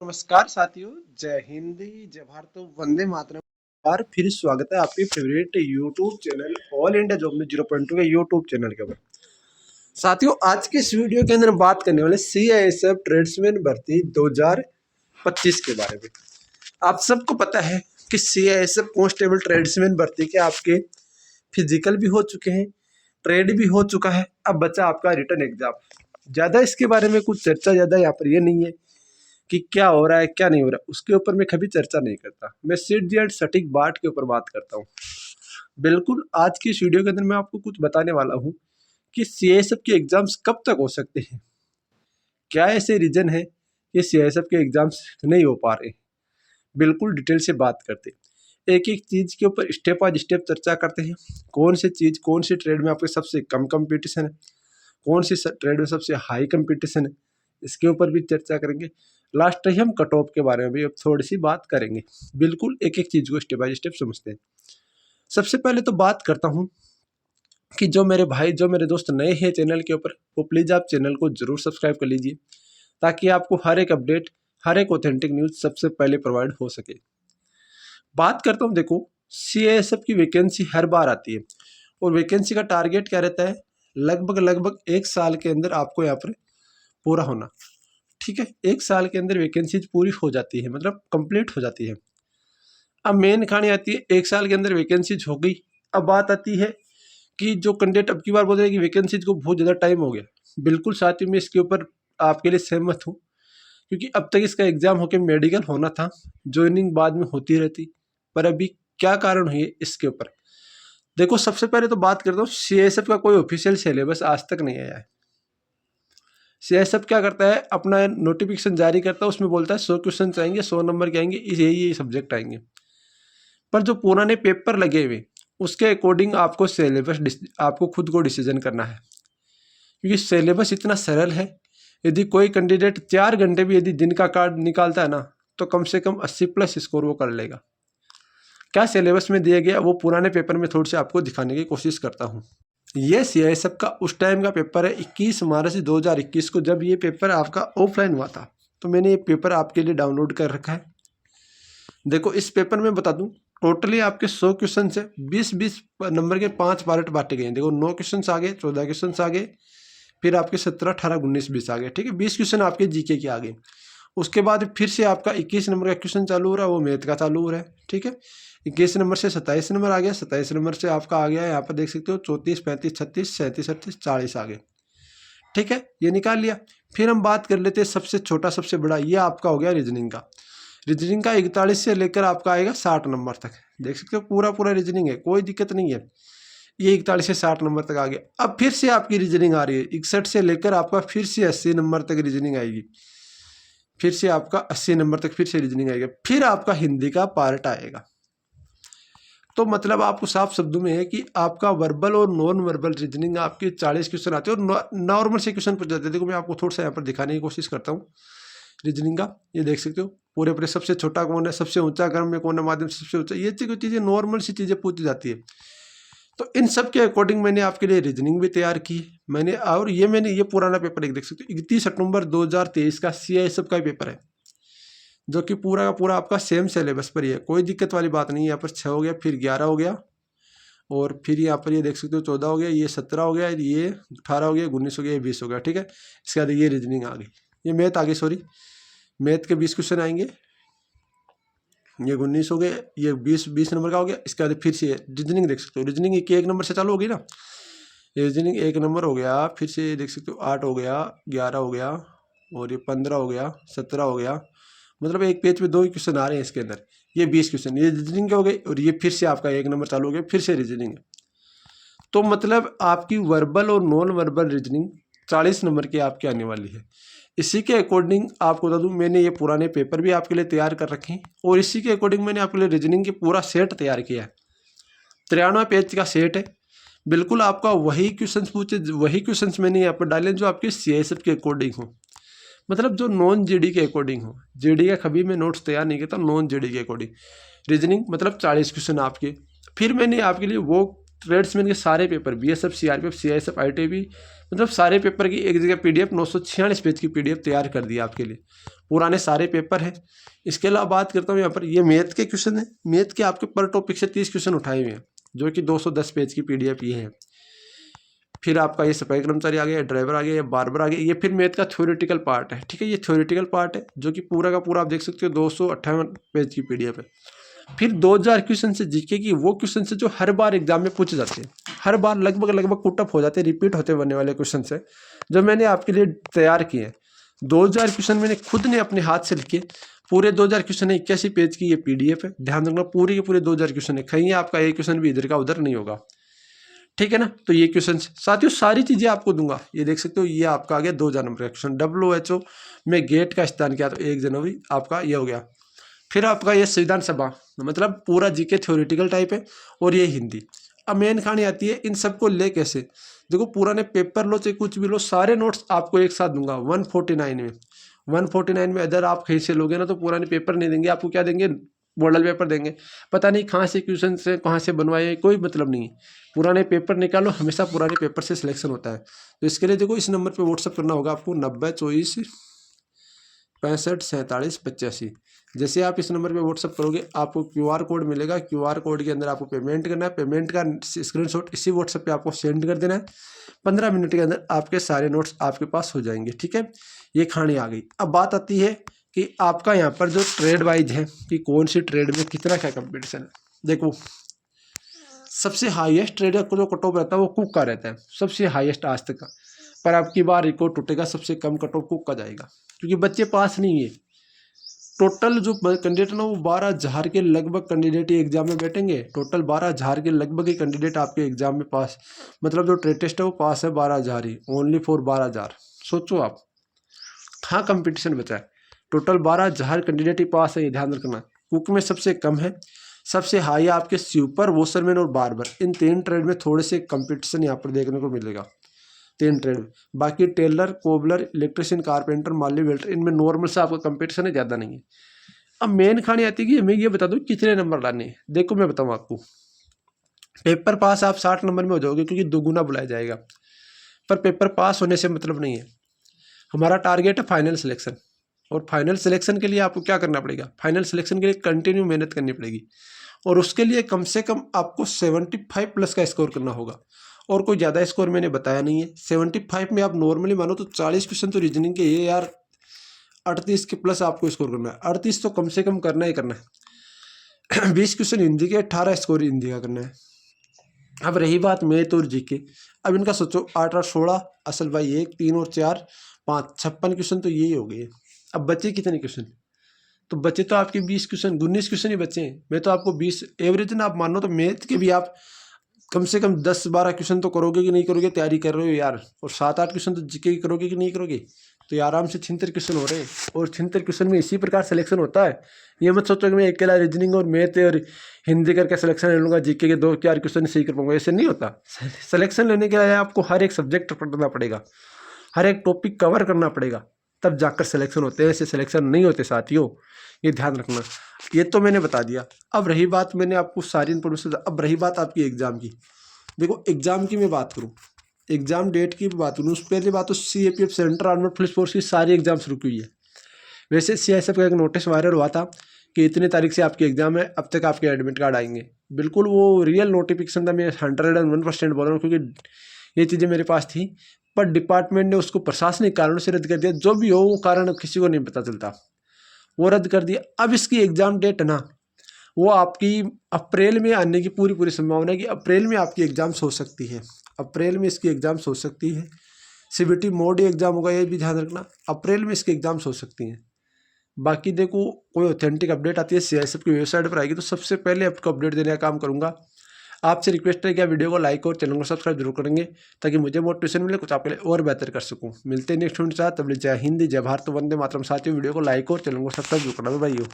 नमस्कार साथियों, जय हिंद जय भारत वंदे मातरम। बार फिर स्वागत है आपके favourite YouTube channel all India job में 0.2 के यूट्यूब चैनल के ऊपर। साथियों, आज के इस वीडियो के अंदर हम बात करने वाले सीआईएसएफ ट्रेड्समैन भर्ती 2025 के बारे में। आप सबको पता है कि सीआईएसएफ कांस्टेबल ट्रेड्समैन भर्ती के आपके फिजिकल भी हो चुके हैं, ट्रेड भी हो चुका है, अब बचा आपका रिटर्न एग्जाम। ज़्यादा इसके बारे में कुछ चर्चा ज़्यादा यहाँ पर ये नहीं है कि क्या हो रहा है क्या नहीं हो रहा है, उसके ऊपर मैं कभी चर्चा नहीं करता। मैं सीधी एंड सटीक बात के ऊपर बात करता हूँ। बिल्कुल, आज की इस वीडियो के अंदर मैं आपको कुछ बताने वाला हूँ कि सीआईएसएफ के एग्जाम्स कब तक हो सकते हैं, क्या ऐसे रीजन है कि सीआईएसएफ के एग्जाम्स नहीं हो पा रहे। बिल्कुल डिटेल से बात करते हैं, एक एक चीज़ के ऊपर स्टेप बाय स्टेप चर्चा करते हैं। कौन सी चीज़ कौन सी ट्रेड में आपके सबसे कम कंपटीशन है, कौन सी ट्रेड में सबसे हाई कंपटीशन है, इसके ऊपर भी चर्चा करेंगे। लास्ट ही हम कट ऑफ के बारे में भी अब थोड़ी सी बात करेंगे। बिल्कुल एक एक चीज़ को स्टेप बाय स्टेप समझते हैं। सबसे पहले तो बात करता हूँ कि जो मेरे भाई जो मेरे दोस्त नए हैं चैनल के ऊपर, वो प्लीज़ आप चैनल को ज़रूर सब्सक्राइब कर लीजिए ताकि आपको हर एक अपडेट, हर एक ऑथेंटिक न्यूज़ सबसे पहले प्रोवाइड हो सके। बात करता हूँ, देखो सीआईएसएफ की वैकेंसी हर बार आती है और वैकेंसी का टारगेट क्या रहता है, लगभग 1 साल के अंदर आपको यहाँ पर पूरा होना। ठीक है, 1 साल के अंदर वैकेंसीज पूरी हो जाती है, मतलब कंप्लीट हो जाती है। अब मेन कहानी आती है, 1 साल के अंदर वैकेंसीज हो गई। अब बात आती है कि जो कैंडिडेट अब की बार बोल रहे हैं कि वैकेंसीज को बहुत ज़्यादा टाइम हो गया। बिल्कुल साथियों, मैं इसके ऊपर आपके लिए सहमत हूँ, क्योंकि अब तक इसका एग्ज़ाम होकर मेडिकल होना था, ज्वाइनिंग बाद में होती रहती, पर अभी क्या कारण हुई है इसके ऊपर। देखो, सबसे पहले तो बात करता हूँ, सीआईएसएफ का कोई ऑफिशियल सिलेबस आज तक नहीं आया है। सीआईएसएफ क्या करता है, अपना नोटिफिकेशन जारी करता है, उसमें बोलता है 100 क्वेश्चन आएंगे, 100 नंबर के आएंगे, यही सब्जेक्ट आएंगे। पर जो पुराने पेपर लगे हुए, उसके अकॉर्डिंग आपको सिलेबस आपको खुद को डिसीजन करना है, क्योंकि सिलेबस इतना सरल है। यदि कोई कैंडिडेट 4 घंटे भी यदि दिन का कार्ड निकालता है ना, तो कम से कम 80+ स्कोर वो कर लेगा। क्या सिलेबस में दिया गया वो पुराने पेपर में थोड़ी सी आपको दिखाने की कोशिश करता हूँ। ये सीआईएसएफ का उस टाइम का पेपर है, 21 मार्च 2021 को, जब ये पेपर आपका ऑफलाइन हुआ था। तो मैंने ये पेपर आपके लिए डाउनलोड कर रखा है। देखो, इस पेपर में बता दूं, टोटली आपके 100 क्वेश्चन से 20-20 नंबर के 5 पार्ट बांटे गए हैं। देखो, 9 क्वेश्चन आ गए, 14 क्वेश्चन आ गए, फिर आपके 17, 18, 19, 20 आ गए। ठीक है, 20 क्वेश्चन आपके जीके के आ गए। उसके बाद फिर से आपका 21 नंबर का क्वेश्चन चालू हो रहा है, वो मैथ का चालू हो रहा है। ठीक है, 21 नंबर से 27 नंबर आ गया, 27 नंबर से आपका आ गया यहाँ पर देख सकते हो 34, 35, 36, 37, 38, 40 आ गए। ठीक है, ये निकाल लिया। फिर हम बात कर लेते हैं सबसे छोटा सबसे बड़ा, ये आपका हो गया रीजनिंग का। रीजनिंग का 41 से लेकर आपका आएगा 60 नंबर तक। देख सकते हो पूरा रीजनिंग है, कोई दिक्कत नहीं है। ये 41 से 60 नंबर तक आ गया। अब फिर से आपकी रीजनिंग आ रही है, 61 से लेकर आपका फिर से 80 नंबर तक रीजनिंग आएगी। फिर से आपका 80 नंबर तक फिर से रीजनिंग आएगा। फिर आपका हिंदी का पार्ट आएगा। तो मतलब आपको साफ शब्दों में है कि आपका वर्बल और नॉन वर्बल रीजनिंग आपके 40 क्वेश्चन आते हैं और नॉर्मल से क्वेश्चन पूछ जाते हैं। देखो, मैं आपको थोड़ा सा यहाँ पर दिखाने की कोशिश करता हूँ रीजनिंग का। ये देख सकते हो पूरे सबसे छोटा कौन है, सबसे ऊंचा क्रम में कौन है, माध्यम सबसे ऊंचा, ये चीज़ें नॉर्मल सी चीज़ें पूछी जाती है। तो इन सब के अकॉर्डिंग मैंने आपके लिए रीजनिंग भी तैयार की मैंने। और मैंने ये पुराना पेपर एक देख सकते हो, 31 अक्टूबर 2023 का सीआईएसएफ का पेपर है, जो कि पूरा का पूरा आपका सेम सिलेबस पर ही है। कोई दिक्कत वाली बात नहीं है। यहाँ पर 6 हो गया, फिर 11 हो गया, और फिर यहाँ पर ये देख सकते हो 14 हो गया, ये 17 हो गया, ये 18 हो गया, 19 हो गया, ये 20 हो गया। ठीक है, इसके बाद ये रीजनिंग आ गई, ये मैथ आ गई, सॉरी मैथ के 20 क्वेश्चन आएंगे, ये 19 हो गए, ये 20 नंबर का हो गया। इसके बाद फिर से रीजनिंग देख सकते हो, रीजनिंग एक नंबर से चालू होगी ना, रीजनिंग 1 नंबर हो गया, फिर से देख सकते हो 8 हो गया, 11 हो गया, और ये 15 हो गया, 17 हो गया। मतलब एक पेज पे 2 ही क्वेश्चन आ रहे हैं इसके अंदर। ये 20 क्वेश्चन ये रीजनिंग के हो गए, और ये फिर से आपका 1 नंबर चालू हो गया, फिर से रीजनिंग है। तो मतलब आपकी वर्बल और नॉन वर्बल रीजनिंग 40 नंबर की आपकी आने वाली है। इसी के अकॉर्डिंग आपको बता दूं, मैंने ये पुराने पेपर भी आपके लिए तैयार कर रखे हैं, और इसी के अकॉर्डिंग मैंने आपके लिए रीजनिंग की पूरा सेट तैयार किया है। 93 पेज का सेट है। बिल्कुल आपका वही क्वेश्चन पूछे, वही क्वेश्चन मैंने यहाँ पर डाले जो आपके सीआईएसएफ के अकॉर्डिंग हो, मतलब जो नॉन जीडी के अकॉर्डिंग हो। जीडी का कभी मैं नोट्स तैयार नहीं करता, नॉन जीडी के अकॉर्डिंग रीजनिंग मतलब 40 क्वेश्चन आपके। फिर मैंने आपके लिए वो ट्रेड्समैन के सारे paper, BSF, CRPF, CISF, ITB, मतलब सारे पेपर की एक जगह पीडीएफ 946 पेज की पीडीएफ तैयार कर दी आपके लिए, पुराने सारे पेपर हैं। इसके अलावा बात करता हूँ यहाँ पर, ये मैथ के क्वेश्चन है, मैथ के आपके पर टॉपिक से 30 क्वेश्चन उठाए हुए हैं, जो कि 210 पेज की पीडीएफ ये है। फिर आपका ये सफाई कर्मचारी आ गया, ड्राइवर आ गया, ये बार्बर आ गया, ये फिर मैथ का थ्योरेटिकल पार्ट है, ठीक है, ये थ्योरेटिकल पार्ट है जो कि पूरा का पूरा आप देख सकते हो 258 पेज की पीडीएफ है। फिर 2000 क्वेश्चन से जीके की, वो क्वेश्चन से जो हर बार एग्जाम में पूछे जाते हैं, हर बार लगभग पुटअप हो जाते हैं, रिपीट होते बनने वाले क्वेश्चन है जो मैंने आपके लिए तैयार किए हैं। 2000 क्वेश्चन मैंने खुद ने अपने हाथ से लिखे, पूरे 2000 क्वेश्चन है, 81 पेज की ये पीडीएफ है। ध्यान रखना पूरे के पूरे 2000 क्वेश्चन है, कहीं आपका एक क्वेश्चन भी इधर का उधर नहीं होगा, ठीक है ना। तो ये क्वेश्चन साथियों सारी चीजें आपको दूंगा, ये देख सकते हो, ये आपका आ गया 2000 नंबर का क्वेश्चन। WHO में गेट का स्थान किया तो 1 जनवरी आपका ये हो गया। फिर आपका ये संविधान सभा, मतलब पूरा जीके थ्योरेटिकल टाइप है, और ये हिंदी। अब मेन कहानी आती है इन सबको ले कैसे, देखो पुराने पेपर लो चाहे कुछ भी लो, सारे नोट्स आपको एक साथ दूंगा 149 में। 149 में अगर आप कहीं से लोगे ना तो पुराने पेपर नहीं देंगे आपको, क्या देंगे, मॉडल पेपर देंगे। पता नहीं कहाँ से क्वेश्चन से कहाँ से बनवाए, कोई मतलब नहीं है, पुराने पेपर निकालो, हमेशा पुराने पेपर से सिलेक्शन होता है। तो इसके लिए देखो इस नंबर पे व्हाट्सअप करना होगा आपको 90 24 65 47 85। जैसे आप इस नंबर पे व्हाट्सअप करोगे आपको क्यूआर कोड मिलेगा, क्यूआर कोड के अंदर आपको पेमेंट करना है, पेमेंट का स्क्रीनशॉट इसी व्हाट्सएप पे आपको सेंड कर देना है। 15 मिनट के अंदर आपके सारे नोट्स आपके पास हो जाएंगे, ठीक है। ये कहानी आ गई। अब बात आती है कि आपका यहाँ पर जो ट्रेड वाइज है कि कौन सी ट्रेड में कितना क्या कंपटीशन है। देखो सबसे हाईएस्ट ट्रेड का जो कट ऑफ रहता है वो कुक का रहता है, सबसे हाईएस्ट आज तक का, पर आपकी बार रिकॉर्ड टूटेगा, सबसे कम कट ऑफ कुक का जाएगा, क्योंकि बच्चे पास नहीं है। टोटल जो कैंडिडेट ना वो 12,000 के लगभग कैंडिडेट ही एग्जाम में बैठेंगे, टोटल 12,000 के लगभग ही कैंडिडेट आपके एग्जाम में पास, मतलब जो ट्रेड टेस्ट है वो पास है 12,000 ही, ओनली फॉर 12,000। सोचो आप, हाँ कंपटीशन बचा है, टोटल 12,000 कैंडिडेट ही पास है, ये ध्यान रखना। कुक में सबसे कम है, सबसे हाई आपके स्वीपर, वॉशरमैन और बार्बर, इन 3 ट्रेड में थोड़े से कंपटीशन यहाँ पर देखने को मिलेगा, 3 ट्रेड। बाकी टेलर, कोबलर, इलेक्ट्रिशियन, कारपेंटर, माली, वेल्डर, इनमें नॉर्मल से आपका कंपटीशन है, ज़्यादा नहीं है। अब मेन कहानी आती है कि मैं ये बता दूं कितने नंबर लाने हैं। देखो मैं बताऊं आपको, पेपर पास आप 60 नंबर में हो जाओगे क्योंकि 2 गुना बुलाया जाएगा, पर पेपर पास होने से मतलब नहीं है। हमारा टारगेट है फाइनल सिलेक्शन, और फाइनल सिलेक्शन के लिए आपको क्या करना पड़ेगा, फाइनल सिलेक्शन के लिए कंटिन्यू मेहनत करनी पड़ेगी, और उसके लिए कम से कम आपको 75 प्लस का स्कोर करना होगा, और कोई ज़्यादा स्कोर मैंने बताया नहीं है। 75 में आप नॉर्मली मानो तो 40 क्वेश्चन तो रीजनिंग के, ये यार 38 के प्लस आपको स्कोर करना है, 38 तो कम से कम करना ही करना है। 20 क्वेश्चन हिंदी के, 18 स्कोर हिंदी का करना है। अब रही बात मैथ और जीके, अब इनका सोचो 8 और 16, असल भाई 1 3 और 4 5 56 क्वेश्चन तो यही हो गए। अब बचे कितने क्वेश्चन, तो बचे तो आपके 20 क्वेश्चन, 19 क्वेश्चन ही बचे हैं। मैं तो आपको 20 एवरेज ना आप मानो तो मैथ के भी आप कम से कम 10-12 क्वेश्चन तो करोगे कि नहीं करोगे, तैयारी कर रहे हो यार, और 7-8 क्वेश्चन तो जीके की करोगे कि नहीं करोगे, तो ये आराम से 76 क्वेश्चन हो रहे हैं, और 76 क्वेश्चन में इसी प्रकार सिलेक्शन होता है। ये मत सोचो कि मैं अकेला रीजनिंग और मैथ और हिंदी करके सिलेक्शन ले लूँगा, जीके के 2-4 क्वेश्चन सही कर पाऊंगा, ऐसे नहीं होता। सिलेक्शन लेने के लिए आपको हर एक सब्जेक्ट पढ़ना पड़ेगा, हर एक टॉपिक कवर करना पड़ेगा, तब जाकर सिलेक्शन होते हैं, ऐसे सिलेक्शन नहीं होते साथियों, ये ध्यान रखना। ये तो मैंने बता दिया। अब रही बात, मैंने आपको सारी इन्फॉर्मेशन, अब रही बात आपकी एग्जाम की। देखो एग्जाम की मैं बात करूँ, एग्जाम डेट की बात करूँ, उस पहले बात तो CAPF central armed police force की सारी एग्जाम शुरू हुई है। वैसे CISF का एक नोटिस वायरल हुआ था कि इतनी तारीख से आपकी एग्जाम है, अब तक आपके एडमिट कार्ड आएंगे। बिल्कुल वो रियल नोटिफिकेशन था, मैं 101% बोल रहा हूँ, क्योंकि ये चीज़ें मेरे पास थी, पर डिपार्टमेंट ने उसको प्रशासनिक कारणों से रद्द कर दिया। जो भी हो वो कारण किसी को नहीं पता चलता, वो रद्द कर दिया। अब इसकी एग्जाम डेट है ना, वो आपकी अप्रैल में आने की पूरी संभावना है कि अप्रैल में आपकी एग्जाम्स हो सकती है, अप्रैल में इसकी एग्जाम्स हो सकती है। CBT मोड एग्जाम होगा, ये भी ध्यान रखना, अप्रैल में इसकी एग्जाम्स हो सकती हैं। बाकी देखो कोई ऑथेंटिक अपडेट आती है CISF की वेबसाइट पर आएगी तो सबसे पहले आपको अपडेट देने का काम करूँगा। आपसे रिक्वेस्ट है कि आप वीडियो को लाइक और चैनल को सब्सक्राइब जरूर करेंगे, ताकि मुझे मोटिवेशन मिले, कुछ आपके लिए और बेहतर कर सकूं। मिलते हैं नेक्स्ट वीडियो के साथ, तब जय हिंद, जय भारत, वंदे मातरम। साथियों वीडियो को लाइक और चैनल को सब्सक्राइब जरूर करना भाइयों।